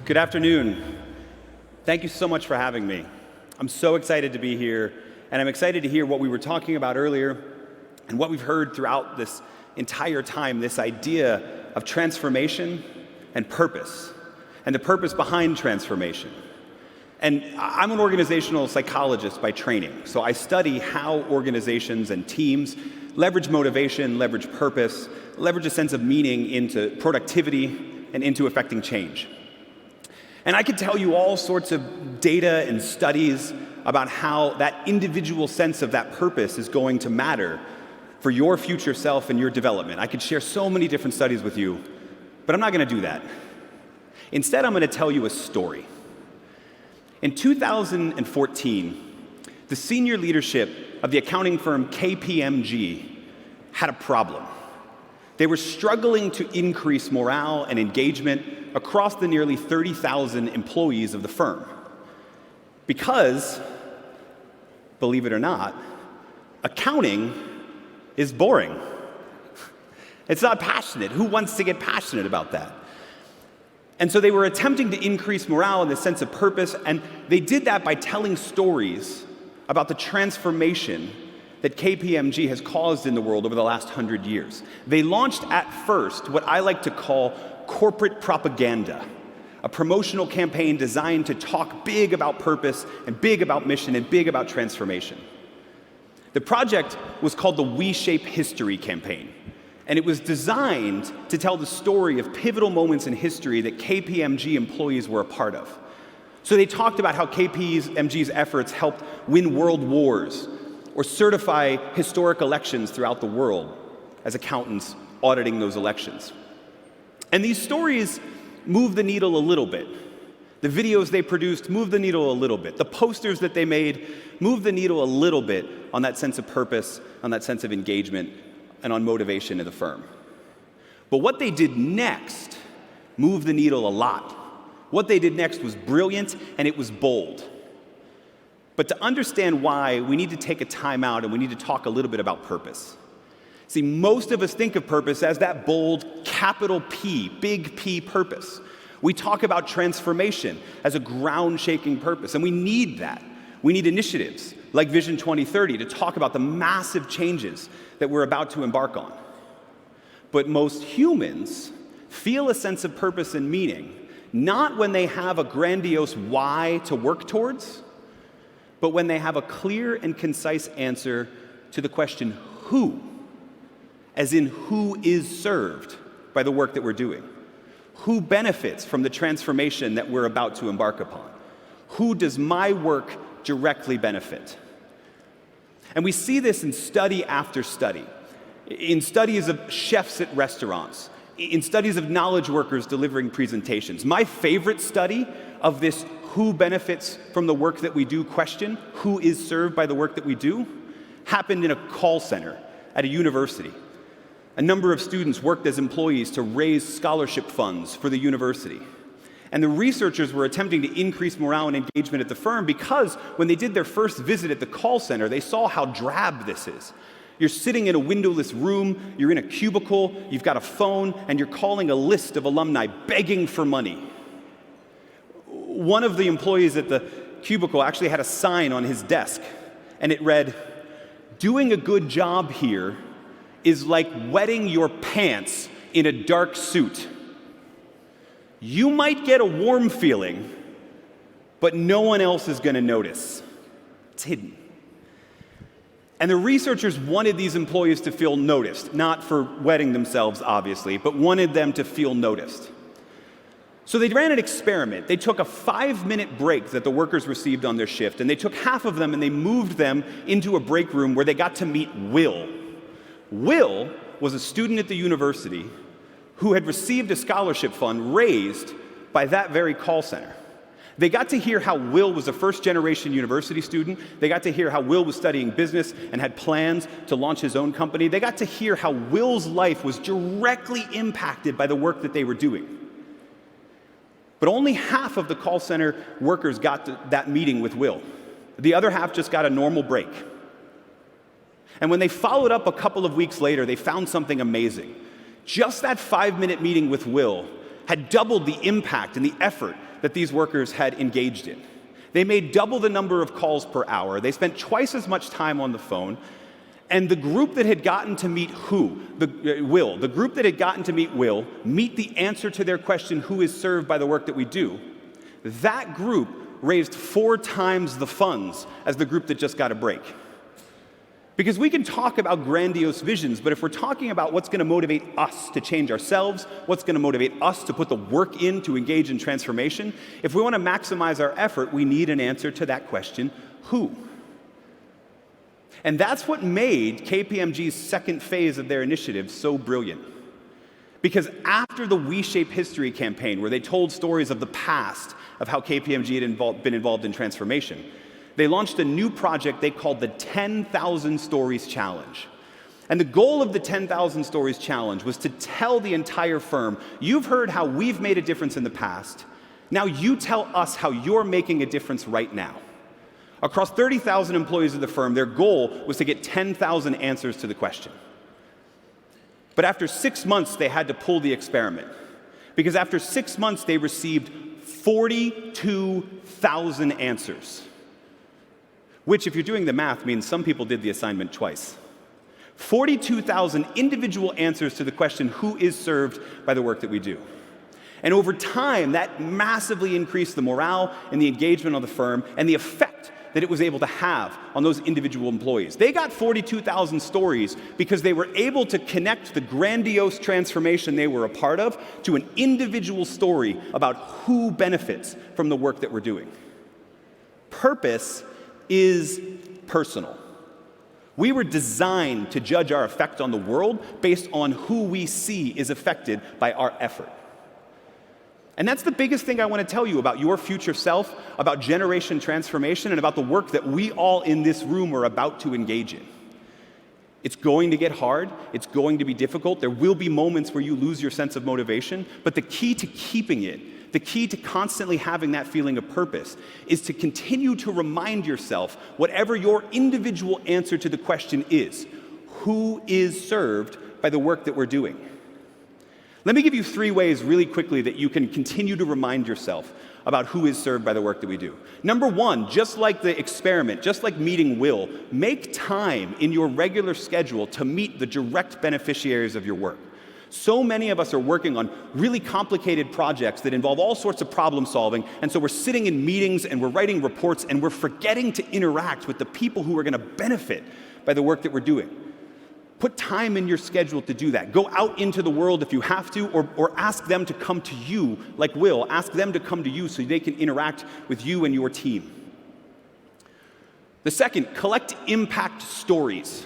Good afternoon. Thank you so much for having me. I'm so excited to be here, and I'm excited to hear what we were talking about earlier and what we've heard throughout this entire time, this idea of transformation and purpose, and the purpose behind transformation. And I'm an organizational psychologist by training, so I study how organizations and teams leverage motivation, leverage purpose, leverage a sense of meaning into productivity and into affecting change. And I could tell you all sorts of data and studies about how that individual sense of that purpose is going to matter for your future self and your development. I could share so many different studies with you, but I'm not going to do that. Instead, I'm going to tell you a story. In 2014, the senior leadership of the accounting firm KPMG had a problem. They were struggling to increase morale and engagement across the nearly 30,000 employees of the firm. Because, believe it or not, accounting is boring. It's not passionate. Who wants to get passionate about that? And so they were attempting to increase morale and the sense of purpose, and they did that by telling stories about the transformation that KPMG has caused in the world over the last 100 years. They launched at first what I like to call corporate propaganda, a promotional campaign designed to talk big about purpose and big about mission and big about transformation. The project was called the We Shape History campaign, and it was designed to tell the story of pivotal moments in history that KPMG employees were a part of. So they talked about how KPMG's efforts helped win world wars or certify historic elections throughout the world as accountants auditing those elections. And these stories moved the needle a little bit. The videos they produced moved the needle a little bit. The posters that they made moved the needle a little bit on that sense of purpose, on that sense of engagement, and on motivation in the firm. But what they did next moved the needle a lot. What they did next was brilliant, and it was bold. But to understand why, we need to take a time out and we need to talk a little bit about purpose. See, most of us think of purpose as that bold, capital P, big P purpose. We talk about transformation as a ground-shaking purpose, and we need that. We need initiatives like Vision 2030 to talk about the massive changes that we're about to embark on. But most humans feel a sense of purpose and meaning, not when they have a grandiose why to work towards, but when they have a clear and concise answer to the question, who? As in, who is served by the work that we're doing? Who benefits from the transformation that we're about to embark upon? Who does my work directly benefit? And we see this in study after study. In studies of chefs at restaurants, in studies of knowledge workers delivering presentations. My favorite study of this who benefits from the work that we do question, who is served by the work that we do, happened in a call center at a university. A number of students worked as employees to raise scholarship funds for the university. And the researchers were attempting to increase morale and engagement at the firm because when they did their first visit at the call center, they saw how drab this is. You're sitting in a windowless room, you're in a cubicle, you've got a phone, and you're calling a list of alumni begging for money. One of the employees at the cubicle actually had a sign on his desk, and it read, "Doing a good job here is like wetting your pants in a dark suit. You might get a warm feeling, but no one else is going to notice. It's hidden." And the researchers wanted these employees to feel noticed, not for wetting themselves, obviously, but wanted them to feel noticed. So they ran an experiment. They took a 5-minute break that the workers received on their shift, and they took half of them and they moved them into a break room where they got to meet Will. Will was a student at the university who had received a scholarship fund raised by that very call center. They got to hear how Will was a first-generation university student. They got to hear how Will was studying business and had plans to launch his own company. They got to hear how Will's life was directly impacted by the work that they were doing. But only half of the call center workers got to that meeting with Will. The other half just got a normal break. And when they followed up a couple of weeks later, they found something amazing. Just that 5-minute meeting with Will had doubled the impact and the effort that these workers had engaged in. They made double the number of calls per hour. They spent twice as much time on the phone. And the group that had gotten to meet the group that had gotten to meet the answer to their question, who is served by the work that we do, that group raised 4 times the funds as the group that just got a break. Because we can talk about grandiose visions, but if we're talking about what's going to motivate us to change ourselves, what's going to motivate us to put the work in to engage in transformation, if we want to maximize our effort, we need an answer to that question, who? And that's what made KPMG's second phase of their initiative so brilliant. Because after the We Shape History campaign, where they told stories of the past of how KPMG had been involved in transformation, they launched a new project they called the 10,000 Stories Challenge. And the goal of the 10,000 Stories Challenge was to tell the entire firm, you've heard how we've made a difference in the past, now you tell us how you're making a difference right now. Across 30,000 employees of the firm, their goal was to get 10,000 answers to the question. But after 6 months, they had to pull the experiment. Because after 6 months, they received 42,000 answers. Which, if you're doing the math, means some people did the assignment twice. 42,000 individual answers to the question, who is served by the work that we do? And over time, that massively increased the morale and the engagement of the firm and the effect that it was able to have on those individual employees. They got 42,000 stories because they were able to connect the grandiose transformation they were a part of to an individual story about who benefits from the work that we're doing. Purpose is personal. We were designed to judge our effect on the world based on who we see is affected by our effort. And that's the biggest thing I want to tell you about your future self, about generation transformation, and about the work that we all in this room are about to engage in. It's going to get hard. It's going to be difficult. There will be moments where you lose your sense of motivation. But the key to keeping it, the key to constantly having that feeling of purpose, is to continue to remind yourself, whatever your individual answer to the question is, who is served by the work that we're doing? Let me give you 3 ways really quickly that you can continue to remind yourself about who is served by the work that we do. Number 1, just like the experiment, just like meeting Will, make time in your regular schedule to meet the direct beneficiaries of your work. So many of us are working on really complicated projects that involve all sorts of problem solving, and so we're sitting in meetings and we're writing reports and we're forgetting to interact with the people who are going to benefit by the work that we're doing. Put time in your schedule to do that. Go out into the world if you have to, or ask them to come to you, like Will. Ask them to come to you so they can interact with you and your team. The second, collect impact stories.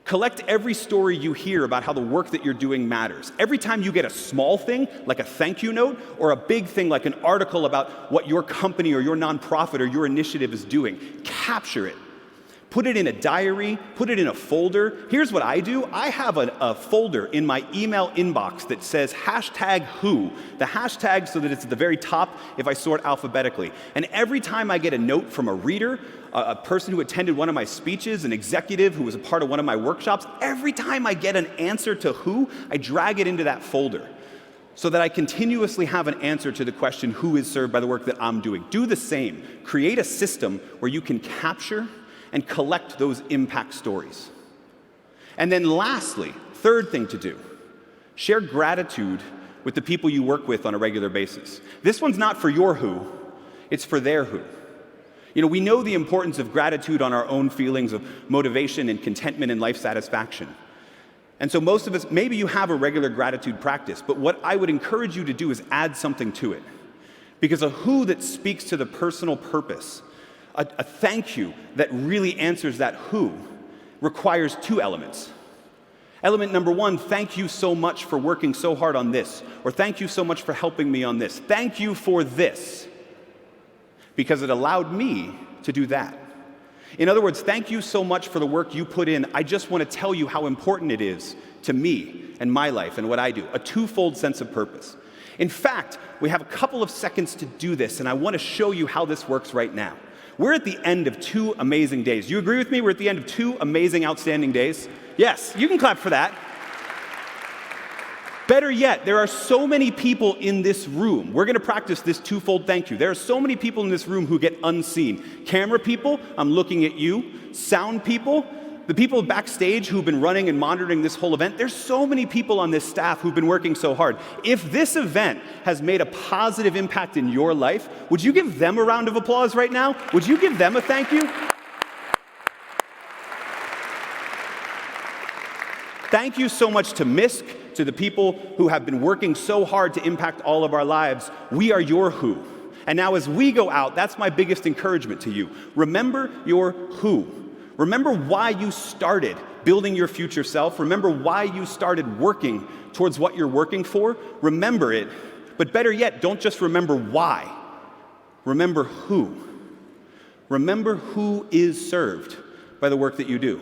Collect every story you hear about how the work that you're doing matters. Every time you get a small thing, like a thank you note, or a big thing like an article about what your company or your nonprofit or your initiative is doing, capture it. Put it in a diary, put it in a folder. Here's what I do. I have a folder in my email inbox that says #who, the hashtag so that it's at the very top if I sort alphabetically. And every time I get a note from a reader, a person who attended one of my speeches, an executive who was a part of one of my workshops, every time I get an answer to who, I drag it into that folder so that I continuously have an answer to the question, who is served by the work that I'm doing. Do the same. Create a system where you can capture and collect those impact stories. And then lastly, third thing to do, share gratitude with the people you work with on a regular basis. This one's not for your who, it's for their who. You know, we know the importance of gratitude on our own feelings of motivation and contentment and life satisfaction. And so most of us, maybe you have a regular gratitude practice, but what I would encourage you to do is add something to it. Because a who that speaks to the personal purpose, a thank you that really answers that who, requires 2 elements. Element number 1, thank you so much for working so hard on this, or thank you so much for helping me on this. Thank you for this, because it allowed me to do that. In other words, thank you so much for the work you put in. I just want to tell you how important it is to me and my life and what I do. A 2-fold sense of purpose. In fact, we have a couple of seconds to do this, and I want to show you how this works right now. We're at the end of 2 amazing days. Do you agree with me? We're at the end of 2 amazing, outstanding days? Yes, you can clap for that. Better yet, there are so many people in this room. We're going to practice this twofold thank you. There are so many people in this room who get unseen. Camera people, I'm looking at you. Sound people, the people backstage who've been running and monitoring this whole event. There's so many people on this staff who've been working so hard. If this event has made a positive impact in your life, would you give them a round of applause right now? Would you give them a thank you? Thank you so much to Misk, to the people who have been working so hard to impact all of our lives. We are your who. And now as we go out, that's my biggest encouragement to you. Remember your who. Remember why you started building your future self. Remember why you started working towards what you're working for. Remember it. But better yet, don't just remember why. Remember who. Remember who is served by the work that you do.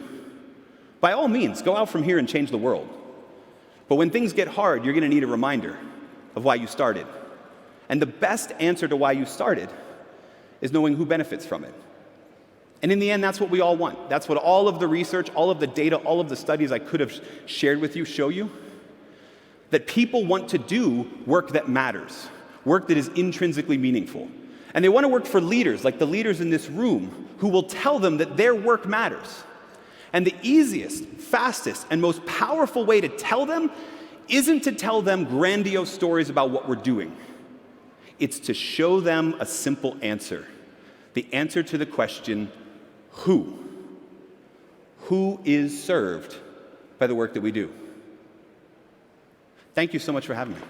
By all means, go out from here and change the world. But when things get hard, you're going to need a reminder of why you started. And the best answer to why you started is knowing who benefits from it. And in the end, that's what we all want. That's what all of the research, all of the data, all of the studies I could have shared with you show you. That people want to do work that matters, work that is intrinsically meaningful. And they want to work for leaders, like the leaders in this room, who will tell them that their work matters. And the easiest, fastest, and most powerful way to tell them isn't to tell them grandiose stories about what we're doing. It's to show them a simple answer. The answer to the question, who? Who is served by the work that we do? Thank you so much for having me.